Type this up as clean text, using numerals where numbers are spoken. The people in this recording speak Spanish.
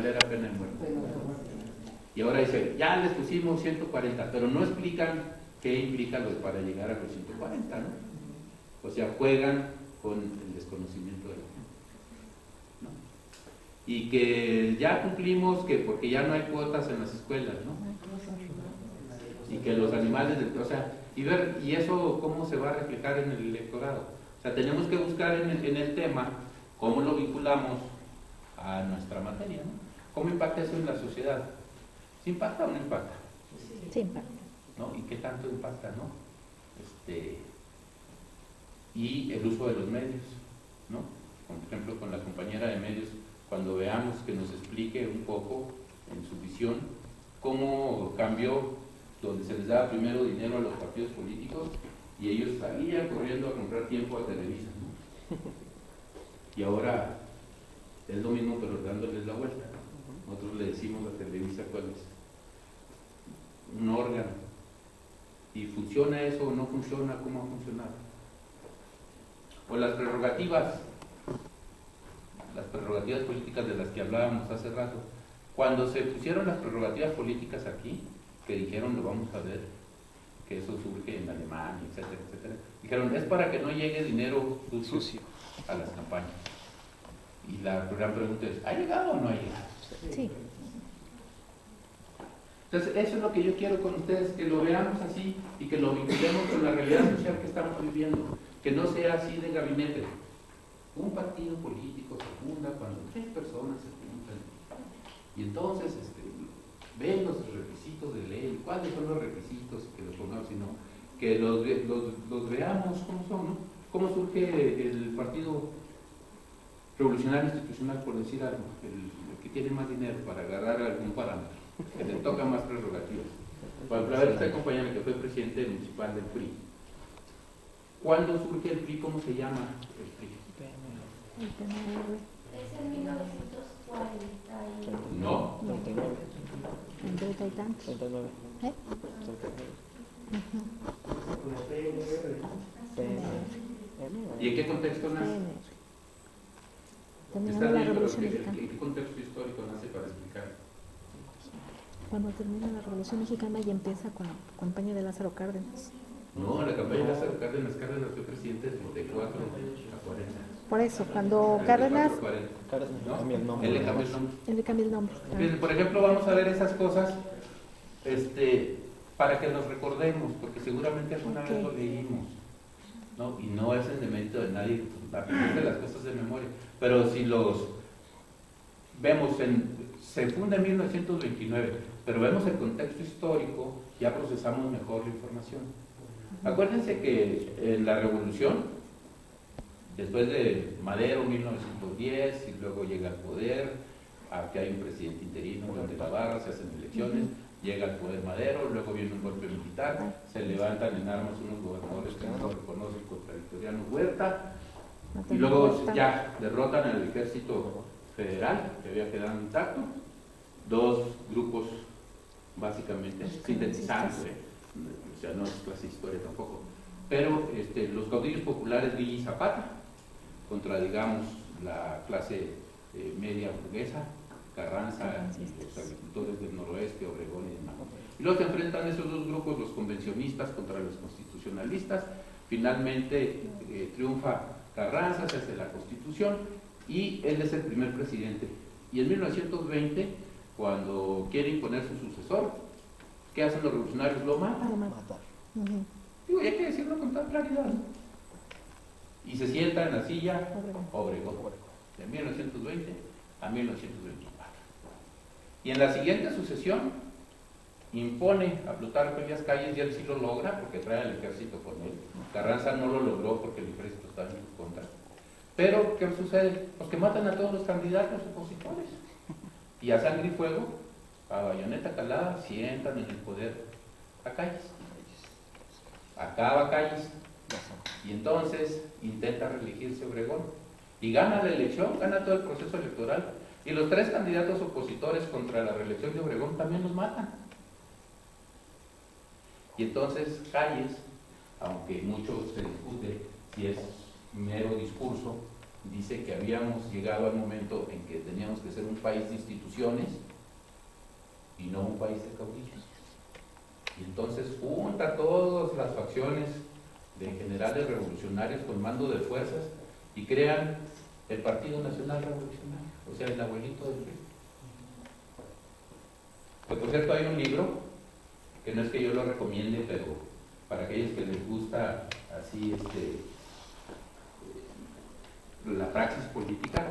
era pena de muerte. Y ahora dice, ya les pusimos 140, pero no explican qué implica lo para llegar a los 140, ¿no? O sea, juegan con el desconocimiento de la gente, ¿no? Y que ya cumplimos, que porque ya no hay cuotas en las escuelas, ¿no? Y que los animales, o sea, y eso cómo se va a reflejar en el electorado. O sea, tenemos que buscar en el tema cómo lo vinculamos a nuestra materia, ¿no? ¿Cómo impacta eso en la sociedad? ¿Sí impacta o no impacta? Sí impacta. ¿No? ¿Y qué tanto impacta, no? Y el uso de los medios, ¿no? Por ejemplo, con la compañera de medios, cuando veamos que nos explique un poco en su visión cómo cambió, donde se les daba primero dinero a los partidos políticos y ellos salían corriendo a comprar tiempo a Televisa, ¿no? Y ahora es lo mismo, pero dándoles la vuelta. Nosotros le decimos a Televisa cuál es un órgano. ¿Y funciona eso o no funciona? ¿Cómo ha funcionado? O las prerrogativas políticas de las que hablábamos hace rato. Cuando se pusieron las prerrogativas políticas aquí, que dijeron, lo vamos a ver, que eso surge en Alemania, etcétera, etcétera, dijeron, es para que no llegue dinero sucio a las campañas. Y la gran pregunta es, ¿ha llegado o no ha llegado? Sí. Entonces, eso es lo que yo quiero con ustedes, que lo veamos así y que lo vinculemos con la realidad social que estamos viviendo, que no sea así de gabinete. Un partido político se funda cuando 3 personas se juntan y entonces ven los requisitos de ley, cuáles son los requisitos que los pongamos, sino que los veamos cómo son, ¿no? Cómo surge el Partido Revolucionario Institucional, por decir algo, el que tiene más dinero para agarrar algún parámetro, que le toca más prerrogativas. Para ver esta compañera que fue presidente municipal del PRI. ¿Cuándo surge el PRI? ¿Cómo se llama el PRI? El PNR. Es en 1940. No. 39. En 30 y tantos. 39. ¿Eh? 39. ¿Y en qué contexto nace? Terminando la Revolución Mexicana. ¿En qué contexto histórico nace para explicar? Cuando termina la Revolución Mexicana y empieza con la campaña de Lázaro Cárdenas. No, la campaña de Lázaro Cárdenas fue presidente de 34 a 40. Por eso, cuando Cárdenas, ¿no? Cambia el nombre. Él le cambió el nombre. él le cambia el nombre. Fíjense, por ejemplo, vamos a ver esas cosas para que nos recordemos, porque seguramente alguna vez lo leímos, ¿no? Y no es en demérito de nadie aprender las cosas de memoria, pero si los vemos se funda en 1929, pero vemos el contexto histórico, ya procesamos mejor la información. Acuérdense que en la Revolución, después de Madero, 1910, y luego llega al poder, aquí hay un presidente interino, León de la Barra, se hacen elecciones, llega al poder Madero, luego viene un golpe militar, se levantan en armas unos gobernadores que no reconocen contra Victoriano Huerta, y luego ya derrotan al ejército federal, que había quedado intacto, 2 grupos básicamente sintetizando, o sea, no es clase de historia tampoco, pero los caudillos populares Villa y Zapata, contra, digamos, la clase media burguesa, Carranza y los agricultores del noroeste, Obregón y demás. Y luego se enfrentan esos 2 grupos, los convencionistas contra los constitucionalistas. Finalmente triunfa Carranza, se hace la Constitución y él es el primer presidente. Y en 1920, cuando quiere imponer su sucesor, ¿qué hacen los revolucionarios? Lo matan. Matar. Digo, y hay que decirlo con toda claridad, ¿no? Y se sienta en la silla Obregón, de 1920 a 1924. Y en la siguiente sucesión impone a Plutarco Elías Calles, y él sí lo logra porque trae al ejército con él. Carranza no lo logró porque el ejército estaba en su contra. Pero, ¿qué sucede? Pues que matan a todos los candidatos opositores. Y a sangre y fuego, a bayoneta calada, sientan en el poder a Calles. Acaba Calles. Y entonces intenta reelegirse Obregón. Y gana la elección, gana todo el proceso electoral. Y los 3 candidatos opositores contra la reelección de Obregón también los matan. Y entonces Calles, aunque mucho se discute si es mero discurso, dice que habíamos llegado al momento en que teníamos que ser un país de instituciones y no un país de caudillos. Y entonces junta todas las facciones de generales revolucionarios con mando de fuerzas y crean el Partido Nacional Revolucionario, o sea, el abuelito del PRI. Pues por cierto, hay un libro, que no es que yo lo recomiende, pero para aquellos que les gusta así la praxis política,